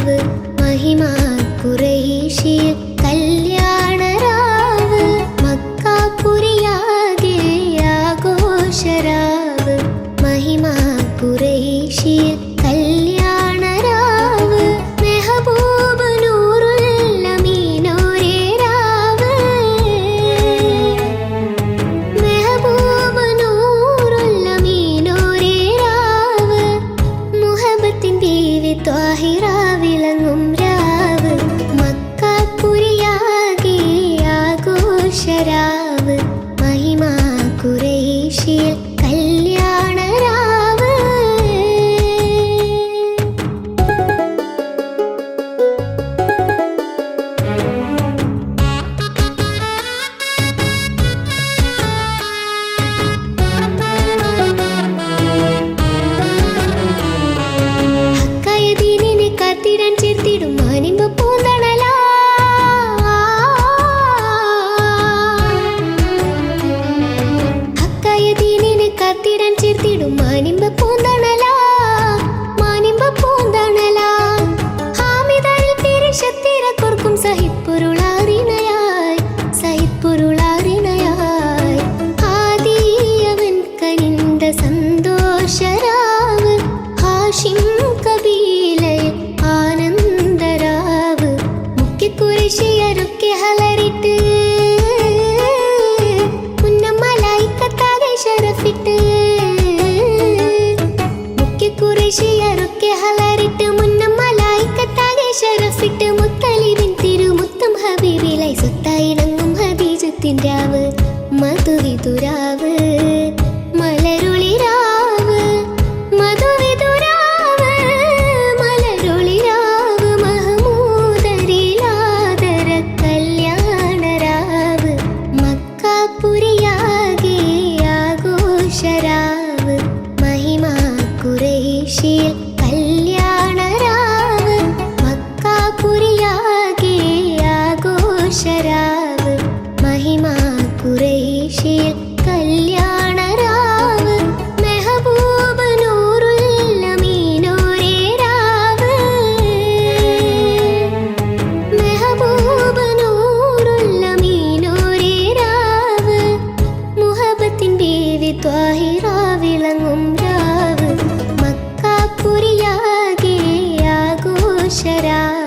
മഹിമാ ഖുറൈശിയിൽ കല്യാണരാവ് മക്കാപുരിയാകെ ആഘോഷരാവ് മഹിമാ ഖുറൈശിയിൽ കല്യാണരാവ് മെഹബൂബ് നൂറുൽ അമീനോരേ രാവ് മെഹബൂബ് നൂറുൽ അമീനോരേ രാവ് മുഹബത്തിൻ ബീവി ത്വാഹിറ വിളങ്ങും രാവ് മക്കാപുരിയാകെ ആഘോഷരാവ് മഹിമാ ഖുറൈശിയിൽ കല്യാണരാവ് ഹക്കായ ദീനിനെ കാത്തിടാൻ ചേർത്തിടും മാനിമ്പ പൂന്തണലാ ഹക്കായ ദീനിനെ കാത്തിടാൻ ചേർത്തിടും മാനിമ്പ പൂന്തണലാ മാനിമ്പ പൂന്തണലാ ഹാമിദാരിൽ പേരിശത്തിര കോർക്കും സഹിപ്പൊരുളാറിണയായി സഹിപ്പൊരുളാറിണയായി ആദിയവൻ കനിந்த സന്തോഷരാവ് ഹാഷിം കബീലയിൽ ആനന്ദരാവ് മുഖ്യ കുറേശിയരൊക്കെ ഹലറിട്ട് മുന്നമലായിക്കത്താകെ ശരഫിട്ട് മുഖ്യ കുറേശിയരൊക്കെ ഹലറിട്ട് മുന്നമലായിക്കത്താകെ ശരഫിട്ട് മുത്തലിബിൻ തിരുമുത്തം ഹബീബിലായി സ്വത്തായിണങ്ങും ഹദീജത്തിൻ രാവ് മധുവിതുരാവ് മലരുളിരാവ് മധുവിതുരാവ് മലരുളിരാവ് മഹമൂദരിലാദര കല്യാണരാവ് മക്കാപുരിയാകെ ആഘോഷരാവ് മഹിമാ ഖുറൈശിയിൽ കല്യാണരാവ് മക്കാപുരിയാകെ ആഘോഷരാവ് മഹിമാ ഖുറൈശിയിൽ കല്യാണരാവ് മെഹബൂബ് നൂറുൽ അമീനോരേ രാവ് മെഹബൂബ് നൂറുൽ അമീനോരേ രാവ് മുഹബത്തിൻ ബീവി ത്വാഹിറ വിളങ്ങും രാവ് മക്കാപുരിയാകെ ആഘോഷരാവ്